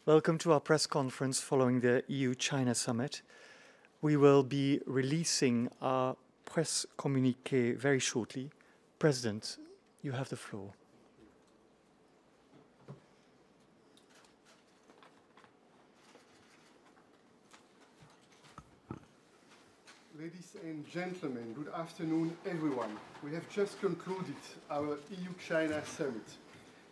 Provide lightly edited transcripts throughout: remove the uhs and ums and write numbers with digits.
Welcome to our press conference following the EU-China summit. We will be releasing our press communiqué very shortly. President, you have the floor. Ladies and gentlemen, good afternoon, everyone. We have just concluded our EU-China summit.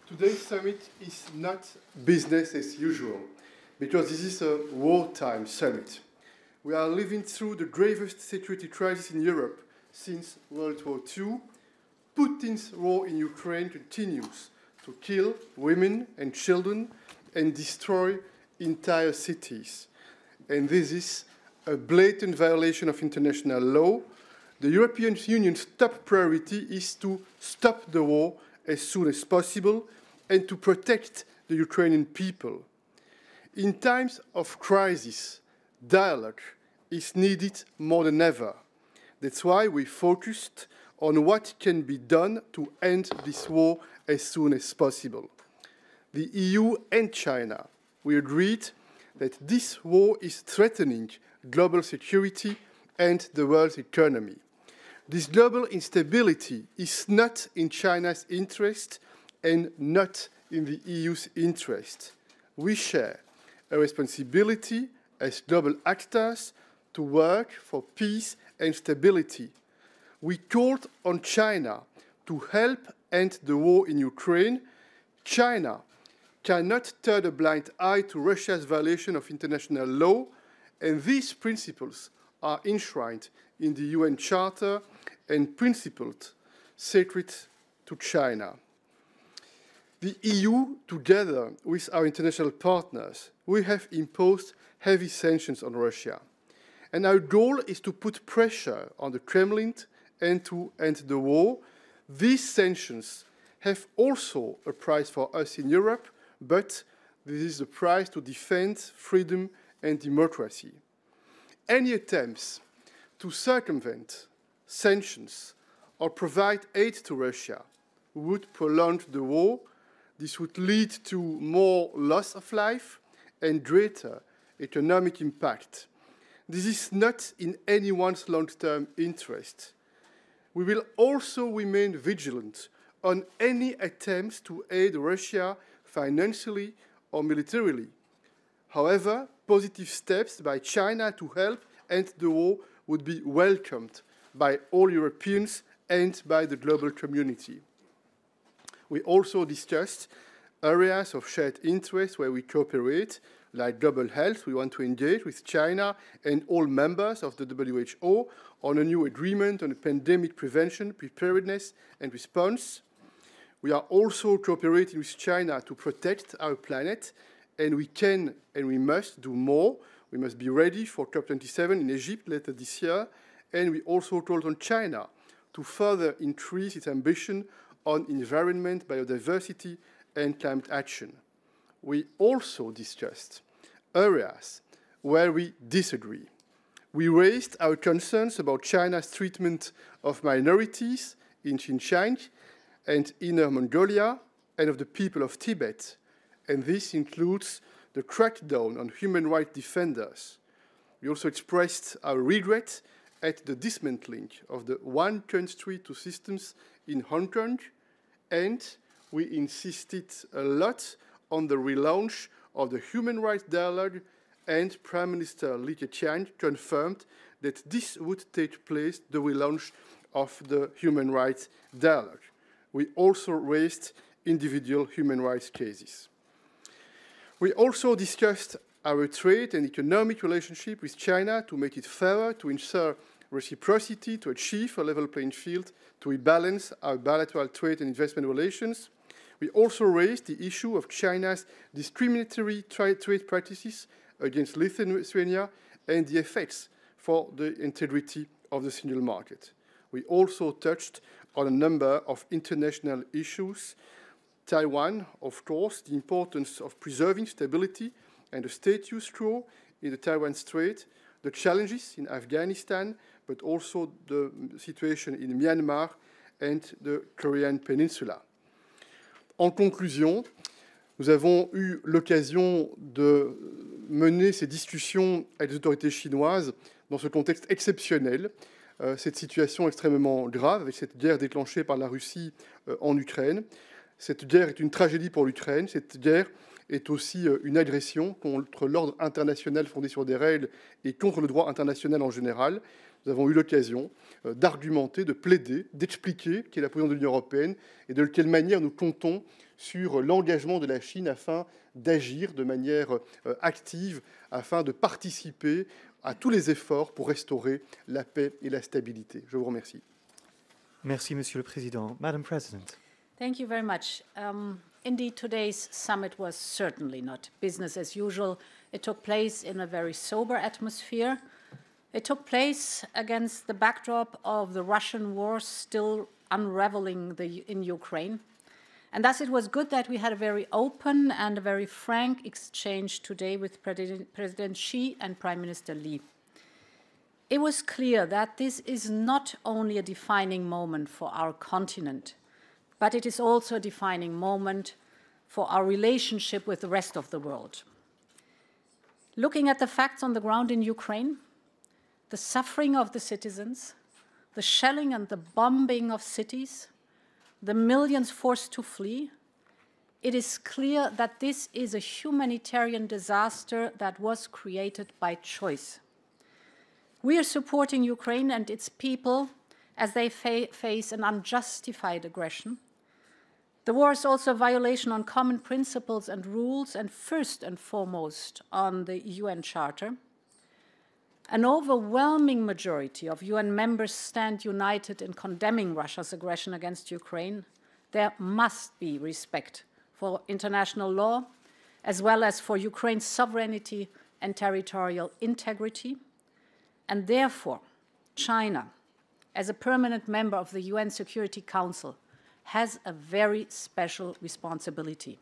Today's summit is not business as usual, because this is a wartime summit. We are living through the gravest security crisis in Europe since World War II. Putin's war in Ukraine continues to kill women and children and destroy entire cities. And this is a blatant violation of international law. The European Union's top priority is to stop the war as soon as possible and to protect the Ukrainian people. In times of crisis, dialogue is needed more than ever. That's why we focused on what can be done to end this war as soon as possible. The EU and China, we agreed that this war is threatening global security and the world's economy. This global instability is not in China's interest and not in the EU's interest. We share a responsibility as global actors to work for peace and stability. We called on China to help end the war in Ukraine. China cannot turn a blind eye to Russia's violation of international law, and these principles are enshrined in the UN Charter and principled sacred to China. The EU, together with our international partners, we have imposed heavy sanctions on Russia. And our goal is to put pressure on the Kremlin and to end the war. These sanctions have also a price for us in Europe, but this is the price to defend freedom and democracy. Any attempts to circumvent sanctions or provide aid to Russia would prolong the war. This would lead to more loss of life and greater economic impact. This is not in anyone's long-term interest. We will also remain vigilant on any attempts to aid Russia financially or militarily. However, positive steps by China to help end the war would be welcomed by all Europeans and by the global community. We also discussed areas of shared interest where we cooperate, like global health. We want to engage with China and all members of the WHO on a new agreement on pandemic prevention, preparedness, and response. We are also cooperating with China to protect our planet, and we can and we must do more. We must be ready for COP27 in Egypt later this year, and we also called on China to further increase its ambition on environment, biodiversity, and climate action. We also discussed areas where we disagree. We raised our concerns about China's treatment of minorities in Xinjiang and Inner Mongolia and of the people of Tibet, and this includes the crackdown on human rights defenders. We also expressed our regret at the dismantling of the one country, two systems in Hong Kong, and we insisted a lot on the relaunch of the human rights dialogue, and Prime Minister Li Keqiang confirmed that this would take place, the relaunch of the human rights dialogue. We also raised individual human rights cases. We also discussed our trade and economic relationship with China to make it fairer, to ensure reciprocity, to achieve a level playing field, to rebalance our bilateral trade and investment relations. We also raised the issue of China's discriminatory trade practices against Lithuania and the effects for the integrity of the single market. We also touched on a number of international issues. Taiwan, of course, the importance of preserving stability and the status quo in the Taiwan Strait, the challenges in Afghanistan, but also the situation in Myanmar and the Korean Peninsula. En conclusion, Nous avons eu l'occasion de mener ces discussions avec les autorités chinoises dans ce contexte exceptionnel, cette situation extrêmement grave, avec cette guerre déclenchée par la Russie en Ukraine. Cette guerre est une tragédie pour l'Ukraine. Cette guerre est aussi une agression contre l'ordre international fondé sur des règles et contre le droit international en général. Nous avons eu l'occasion d'argumenter, de plaider, d'expliquer quelle est la position de l'Union européenne et de quelle manière nous comptons sur l'engagement de la Chine afin d'agir de manière active, afin de participer à tous les efforts pour restaurer la paix et la stabilité. Je vous remercie. Merci, Monsieur le Président. Madam President. Thank you very much. Indeed, today's summit was certainly not business as usual. It took place in a very sober atmosphere. It took place against the backdrop of the Russian war still unraveling in Ukraine. And thus it was good that we had a very open and a very frank exchange today with President Xi and Prime Minister Li. It was clear that this is not only a defining moment for our continent, but it is also a defining moment for our relationship with the rest of the world. Looking at the facts on the ground in Ukraine, the suffering of the citizens, the shelling and the bombing of cities, the millions forced to flee, it is clear that this is a humanitarian disaster that was created by choice. We are supporting Ukraine and its people as they face an unjustified aggression. The war is also a violation on common principles and rules, and first and foremost on the UN Charter. An overwhelming majority of UN members stand united in condemning Russia's aggression against Ukraine. There must be respect for international law, as well as for Ukraine's sovereignty and territorial integrity. And therefore, China, as a permanent member of the UN Security Council, has a very special responsibility.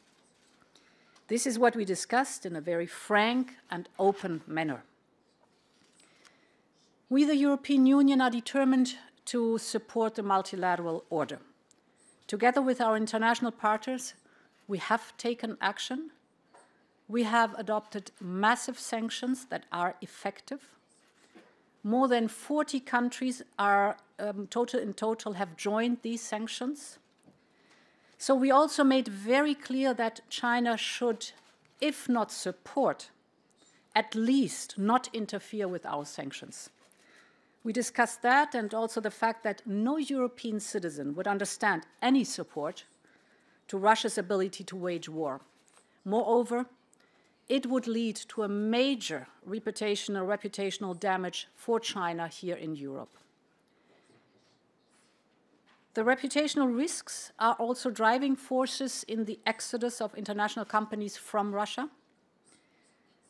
This is what we discussed in a very frank and open manner. We, the European Union, are determined to support the multilateral order. Together with our international partners, we have taken action. We have adopted massive sanctions that are effective. More than 40 countries in total have joined these sanctions. So we also made very clear that China should, if not support, at least not interfere with our sanctions. We discussed that and also the fact that no European citizen would understand any support to Russia's ability to wage war. Moreover, it would lead to a major reputational damage for China here in Europe. The reputational risks are also driving forces in the exodus of international companies from Russia.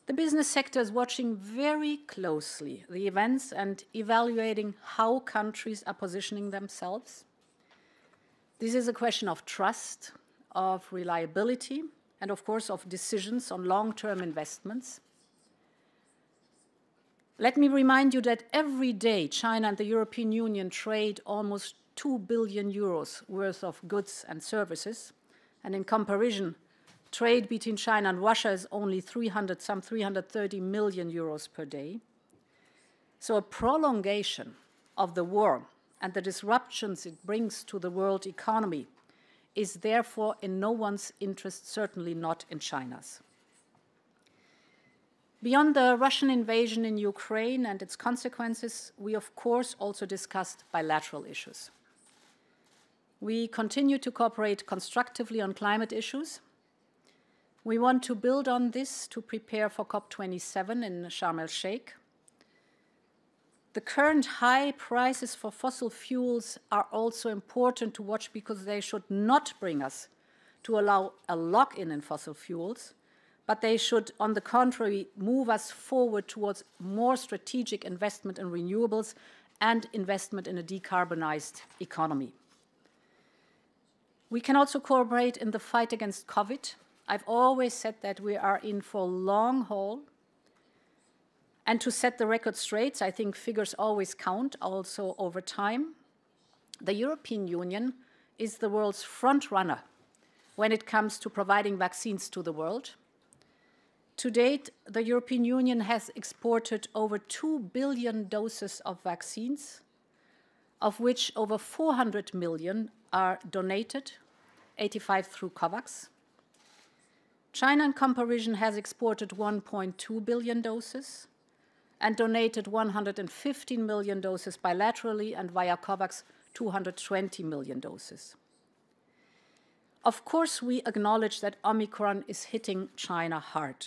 The business sector is watching very closely the events and evaluating how countries are positioning themselves. This is a question of trust, of reliability, and of course of decisions on long-term investments. Let me remind you that every day China and the European Union trade almost 2 billion euros worth of goods and services, and in comparison, trade between China and Russia is only some 330 million euros per day. So a prolongation of the war and the disruptions it brings to the world economy is therefore in no one's interest, certainly not in China's. Beyond the Russian invasion in Ukraine and its consequences, we of course also discussed bilateral issues. We continue to cooperate constructively on climate issues. We want to build on this to prepare for COP27 in Sharm el-Sheikh. The current high prices for fossil fuels are also important to watch because they should not bring us to allow a lock-in in fossil fuels, but they should, on the contrary, move us forward towards more strategic investment in renewables and investment in a decarbonized economy. We can also cooperate in the fight against COVID. I've always said that we are in for long haul. And to set the record straight, I think figures always count, also over time. The European Union is the world's front runner when it comes to providing vaccines to the world. To date, the European Union has exported over 2 billion doses of vaccines, of which over 400 million are donated, 85 through COVAX. China, in comparison, has exported 1.2 billion doses and donated 115 million doses bilaterally, and via COVAX 220 million doses. Of course, we acknowledge that Omicron is hitting China hard.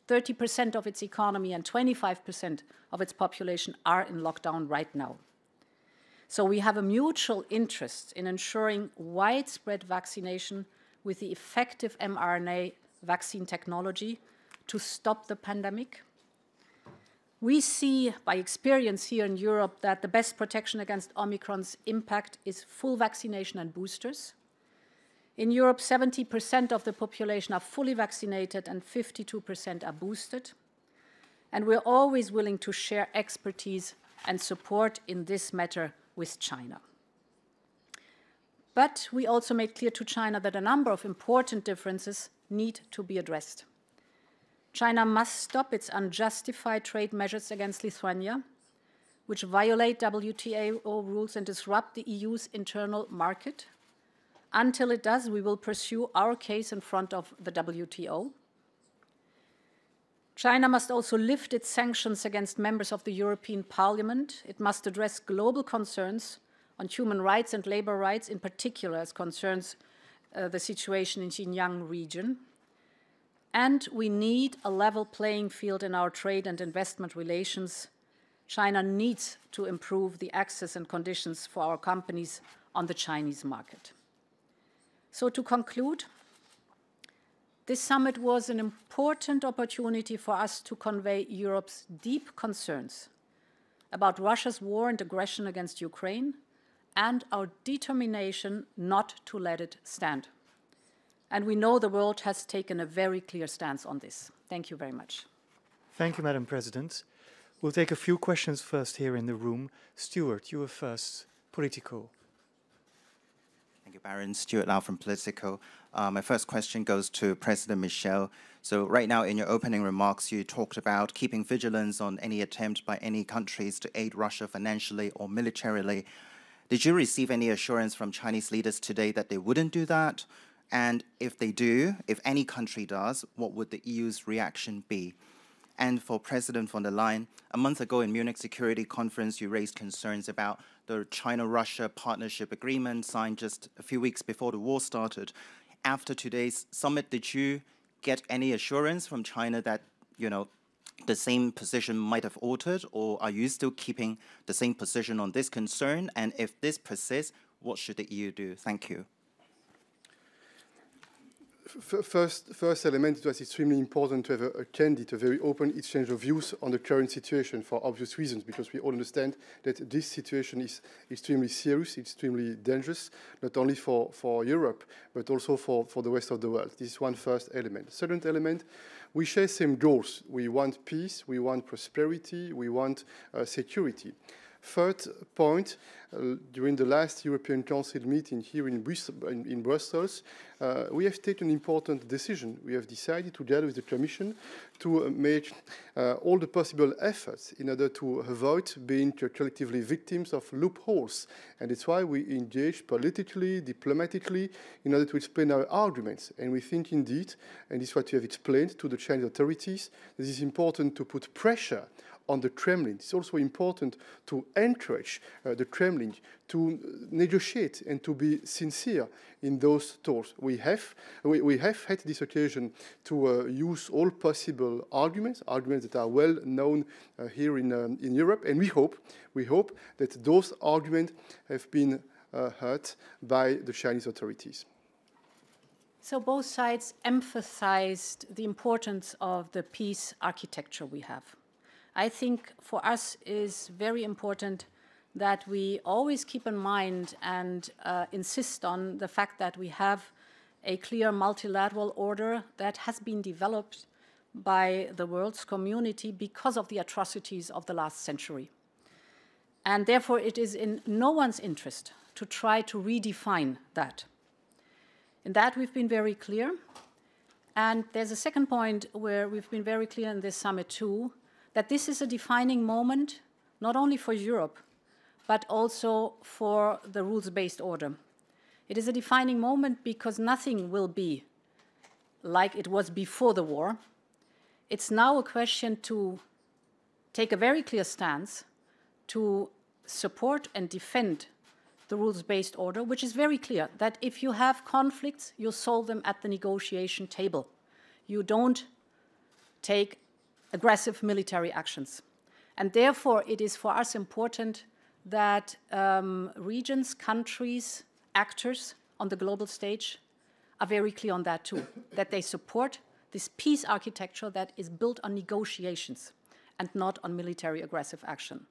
30% of its economy and 25% of its population are in lockdown right now. So we have a mutual interest in ensuring widespread vaccination with the effective mRNA vaccine technology to stop the pandemic. We see by experience here in Europe that the best protection against Omicron's impact is full vaccination and boosters. In Europe, 70% of the population are fully vaccinated and 52% are boosted. And we're always willing to share expertise and support in this matter with China. But we also made clear to China that a number of important differences need to be addressed. China must stop its unjustified trade measures against Lithuania, which violate WTO rules and disrupt the EU's internal market. Until it does, we will pursue our case in front of the WTO. China must also lift its sanctions against members of the European Parliament. It must address global concerns on human rights and labor rights, in particular as concerns the situation in Xinjiang region. And we need a level playing field in our trade and investment relations. China needs to improve the access and conditions for our companies on the Chinese market. So to conclude, this summit was an important opportunity for us to convey Europe's deep concerns about Russia's war and aggression against Ukraine and our determination not to let it stand. And we know the world has taken a very clear stance on this. Thank you very much. Thank you, Madam President. We'll take a few questions first here in the room. Stuart, you were first. Politico. Thank you, Baron. Stuart Lau from Politico. My first question goes to President Michel. So right now in your opening remarks, you talked about keeping vigilance on any attempt by any countries to aid Russia financially or militarily. Did you receive any assurance from Chinese leaders today that they wouldn't do that? And if they do, if any country does, what would the EU's reaction be? And for President von der Leyen, a month ago in Munich Security Conference, you raised concerns about the China-Russia partnership agreement signed just a few weeks before the war started. After today's summit, did you get any assurance from China that, you know, the same position might have altered, or are you still keeping the same position on this concern? And if this persists, what should the EU do? Thank you. First element, it was extremely important to have a candid, a very open exchange of views on the current situation for obvious reasons, because we all understand that this situation is extremely serious, extremely dangerous, not only for Europe, but also for the rest of the world. This is one first element. Second element, we share same goals. We want peace, we want prosperity, we want security. Third point, during the last European Council meeting here in Brussels, we have taken an important decision. We have decided together with the Commission to make all the possible efforts in order to avoid being collectively victims of loopholes. And it's why we engage politically, diplomatically, in order to explain our arguments. And we think indeed, and this is what we have explained to the Chinese authorities, that it is important to put pressure on the Kremlin. It's also important to encourage the Kremlin to negotiate and to be sincere in those talks. We have had this occasion to use all possible arguments that are well known here in Europe, and we hope that those arguments have been heard by the Chinese authorities. So both sides emphasized the importance of the peace architecture we have. I think for us is very important that we always keep in mind and insist on the fact that we have a clear multilateral order that has been developed by the world's community because of the atrocities of the last century. And therefore it is in no one's interest to try to redefine that. In that, we've been very clear. And there's a second point where we've been very clear in this summit too, that this is a defining moment, not only for Europe, but also for the rules-based order. It is a defining moment because nothing will be like it was before the war. It's now a question to take a very clear stance to support and defend the rules-based order, which is very clear that if you have conflicts, you solve them at the negotiation table. You don't take aggressive military actions. And therefore, it is for us important that regions, countries, actors on the global stage are very clear on that too, that they support this peace architecture that is built on negotiations and not on military aggressive action.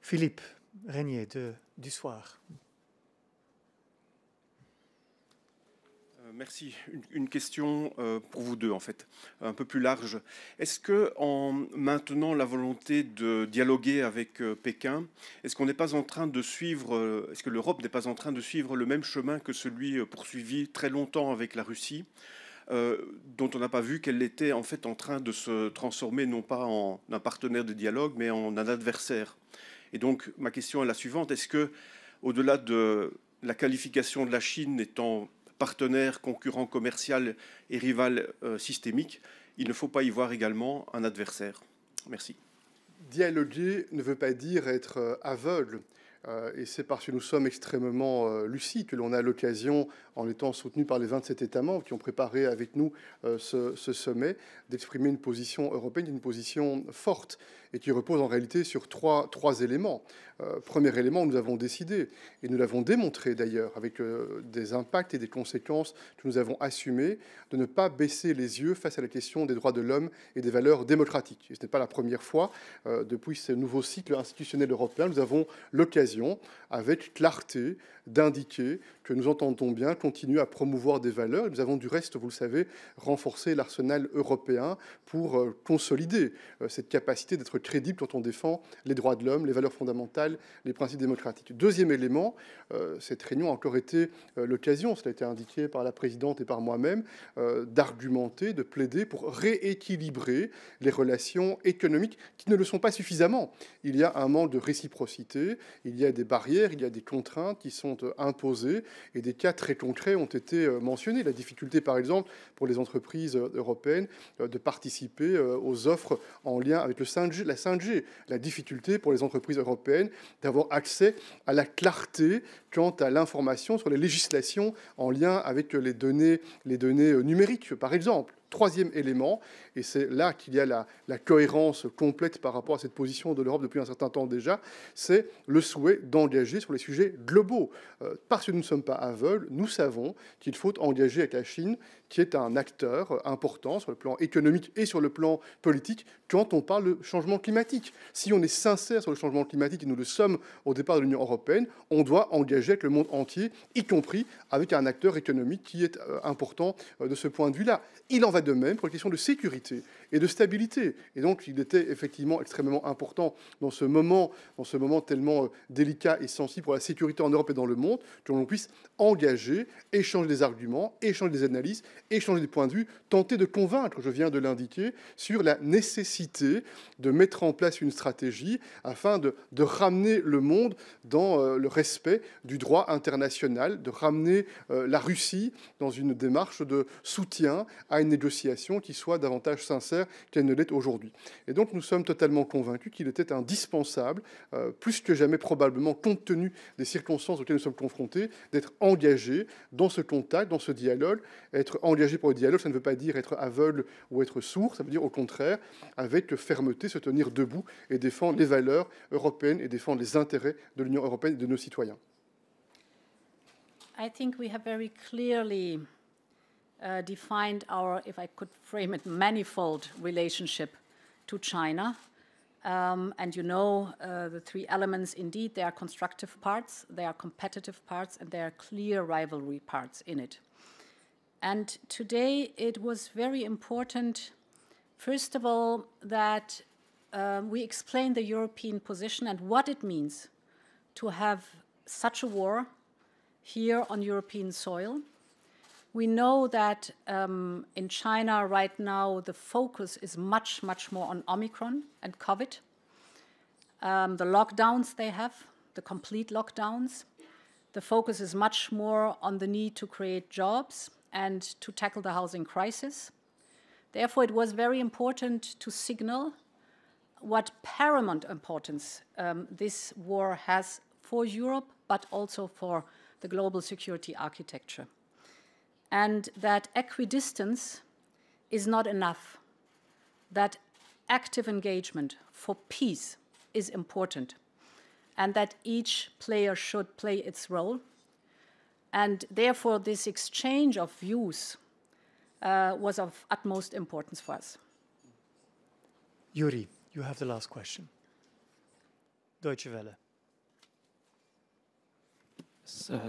Philippe Régnier du Soir. Merci. Une question pour vous deux, en fait, un peu plus large. Est-ce que, en maintenant la volonté de dialoguer avec Pékin, est-ce qu'on n'est pas en train de suivre, est-ce que l'Europe n'est pas en train de suivre le même chemin que celui poursuivi très longtemps avec la Russie, dont on n'a pas vu qu'elle était en fait en train de se transformer non pas en un partenaire de dialogue, mais en un adversaire? Et donc, ma question est la suivante. Est-ce que, au-delà de la qualification de la Chine étant partenaire, concurrent commercial et rival systémique, il ne faut pas y voir également un adversaire? Merci. Dialoguer ne veut pas dire être aveugle. Et c'est parce que nous sommes extrêmement lucides que l'on a l'occasion, en étant soutenus par les 27 États membres qui ont préparé avec nous ce sommet, d'exprimer une position européenne, une position forte et qui repose en réalité sur trois éléments. Premier élément, nous avons décidé, et nous l'avons démontré d'ailleurs, avec des impacts et des conséquences que nous avons assumées, de ne pas baisser les yeux face à la question des droits de l'homme et des valeurs démocratiques. Et ce n'est pas la première fois, depuis ce nouveau cycle institutionnel européen, nous avons l'occasion, avec clarté, d'indiquer que nous entendons bien continuer à promouvoir des valeurs. Nous avons du reste, vous le savez, renforcé l'arsenal européen pour consolider cette capacité d'être crédible quand on défend les droits de l'homme, les valeurs fondamentales, les principes démocratiques. Deuxième élément, cette réunion a encore été l'occasion, cela a été indiqué par la présidente et par moi-même, d'argumenter, de plaider pour rééquilibrer les relations économiques qui ne le sont pas suffisamment. Il y a un manque de réciprocité, il y a des barrières, il y a des contraintes qui sont imposées et des cas très concrets ont été mentionnés. La difficulté, par exemple, pour les entreprises européennes de participer aux offres en lien avec la 5G. La difficulté pour les entreprises européennes d'avoir accès à la clarté quant à l'information sur les législations en lien avec les données numériques, par exemple. Troisième élément, et c'est là qu'il y a la cohérence complète par rapport à cette position de l'Europe depuis un certain temps déjà, c'est le souhait d'engager sur les sujets globaux. Parce que nous ne sommes pas aveugles, nous savons qu'il faut engager avec la Chine, qui est un acteur important sur le plan économique et sur le plan politique, quand on parle de changement climatique. Si on est sincère sur le changement climatique, et nous le sommes au départ de l'Union européenne, on doit engager avec le monde entier, y compris avec un acteur économique qui est important de ce point de vue-là. Il en va de même pour les questions de sécurité et de stabilité. Et donc, il était effectivement extrêmement important dans ce moment tellement délicat et sensible pour la sécurité en Europe et dans le monde, que l'on puisse engager, échanger des arguments, échanger des analyses, échanger des points de vue, tenter de convaincre, je viens de l'indiquer, sur la nécessité de mettre en place une stratégie afin de ramener le monde dans le respect du droit international, de ramener la Russie dans une démarche de soutien à une négociation qui soit davantage sincère qu'elle ne l'est aujourd'hui. Et donc nous sommes totalement convaincus qu'il était indispensable, plus que jamais probablement, compte tenu des circonstances auxquelles nous sommes confrontés, d'être engagés dans ce contact, dans ce dialogue. Être engagé pour le dialogue, ça ne veut pas dire être aveugle ou être sourd, ça veut dire au contraire, avec fermeté, se tenir debout et défendre les valeurs européennes et défendre les intérêts de l'Union européenne et de nos citoyens. I think we have very clearly defined our, if I could frame it, manifold relationship to China. And you know the three elements, indeed, there are constructive parts, there are competitive parts, and there are clear rivalry parts in it. And today it was very important, first of all, that we explain the European position and what it means to have such a war here on European soil. We know that in China right now the focus is much, much more on Omicron and COVID. The lockdowns they have, the complete lockdowns. The focus is much more on the need to create jobs and to tackle the housing crisis. Therefore, it was very important to signal what paramount importance this war has for Europe, but also for the global security architecture. And that equidistance is not enough, that active engagement for peace is important, and that each player should play its role. And therefore, this exchange of views was of utmost importance for us. Yuri, you have the last question. Deutsche Welle.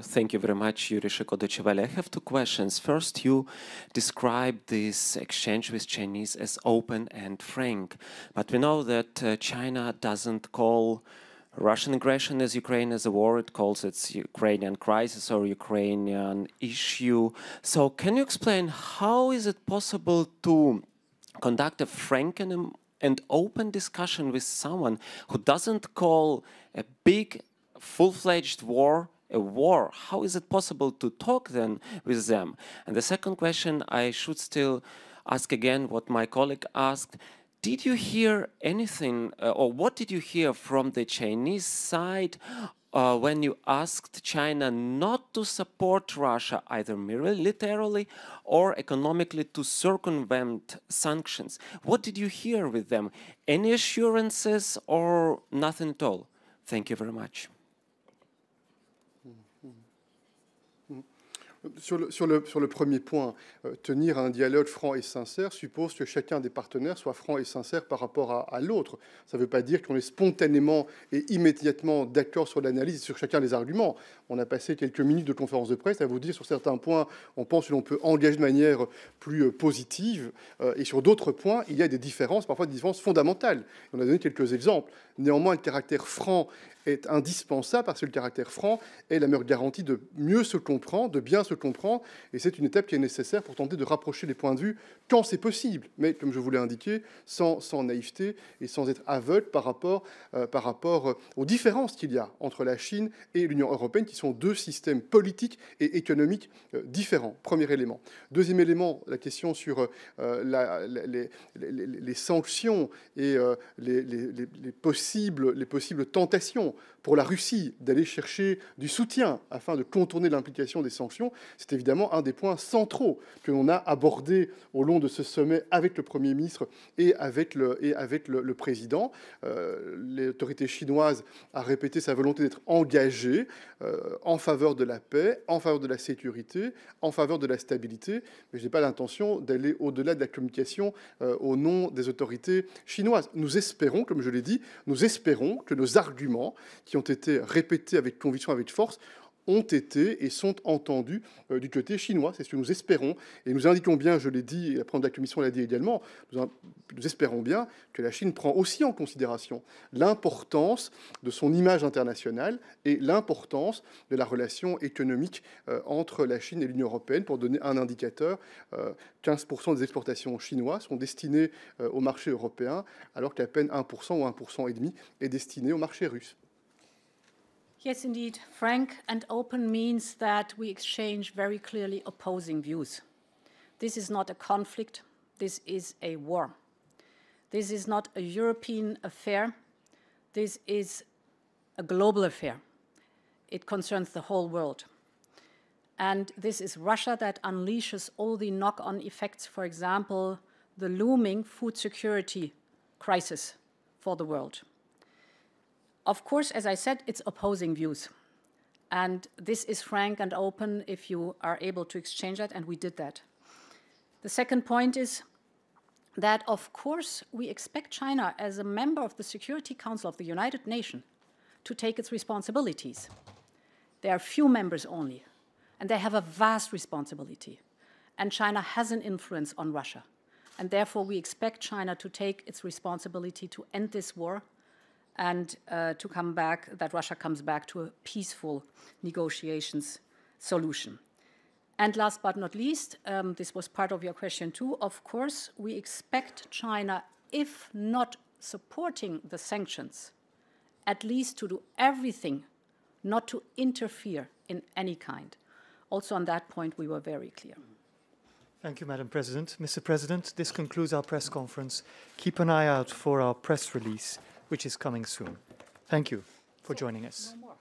Thank you very much, Yuri Shiko, Deutsche Welle. I have two questions. First, you described this exchange with Chinese as open and frank, but we know that China doesn't call Russian aggression as Ukraine as a war. It calls it Ukrainian crisis or Ukrainian issue. So can you explain how is it possible to conduct a frank and open discussion with someone who doesn't call a big, full-fledged war a war? How is it possible to talk then with them? And the second question, I should still ask again what my colleague asked. Did you hear anything, or what did you hear from the Chinese side when you asked China not to support Russia either militarily or economically to circumvent sanctions? What did you hear with them? Any assurances or nothing at all? Thank you very much. Sur le premier point, tenir un dialogue franc et sincère suppose que chacun des partenaires soit franc et sincère par rapport à l'autre. Ça ne veut pas dire qu'on est spontanément et immédiatement d'accord sur l'analyse et sur chacun des arguments. On a passé quelques minutes de conférence de presse à vous dire sur certains points, on pense que l'on peut engager de manière plus positive, et sur d'autres points, il y a des différences, parfois des différences fondamentales. On a donné quelques exemples. Néanmoins, le caractère franc est indispensable parce que le caractère franc est la meilleure garantie de mieux se comprendre, de bien se comprendre, et c'est une étape qui est nécessaire pour tenter de rapprocher les points de vue quand c'est possible, mais comme je vous l'ai indiqué, sans naïveté et sans être aveugle par rapport aux différences qu'il y a entre la Chine et l'Union européenne, qui sont deux systèmes politiques et économiques différents. Premier élément. Deuxième élément, la question sur les sanctions et les possibles tentations pour la Russie d'aller chercher du soutien afin de contourner l'implication des sanctions, c'est évidemment un des points centraux que l'on a abordé au long de ce sommet avec le Premier ministre et avec le président. L'autorité chinoise a répété sa volonté d'être engagée en faveur de la paix, en faveur de la sécurité, en faveur de la stabilité, mais je n'ai pas l'intention d'aller au-delà de la communication au nom des autorités chinoises. Nous espérons, comme je l'ai dit, nous espérons que nos arguments qui ont été répétés avec conviction, avec force, ont été et sont entendus du côté chinois. C'est ce que nous espérons. Et nous indiquons bien, je l'ai dit, et la présidente de la Commission l'a dit également, nous espérons bien que la Chine prend aussi en considération l'importance de son image internationale et l'importance de la relation économique entre la Chine et l'Union européenne. Pour donner un indicateur, 15% des exportations chinoises sont destinées au marché européen, alors qu'à peine 1% ou 1,5% est destiné au marché russe. Yes, indeed. Frank and open means that we exchange very clearly opposing views. This is not a conflict. This is a war. This is not a European affair. This is a global affair. It concerns the whole world. And this is Russia that unleashes all the knock-on effects, for example, the looming food security crisis for the world. Of course, as I said, it's opposing views. And this is frank and open if you are able to exchange that, and we did that. The second point is that, of course, we expect China, as a member of the Security Council of the United Nations, to take its responsibilities. There are few members only, and they have a vast responsibility. And China has an influence on Russia. And therefore, we expect China to take its responsibility to end this war and to come back, that Russia comes back to a peaceful negotiations solution. And last but not least, this was part of your question too, of course, we expect China, if not supporting the sanctions, at least to do everything not to interfere in any kind. Also on that point, we were very clear. Thank you, Madam President. Mr. President, this concludes our press conference. Keep an eye out for our press release, which is coming soon. Thank you for joining us. No more.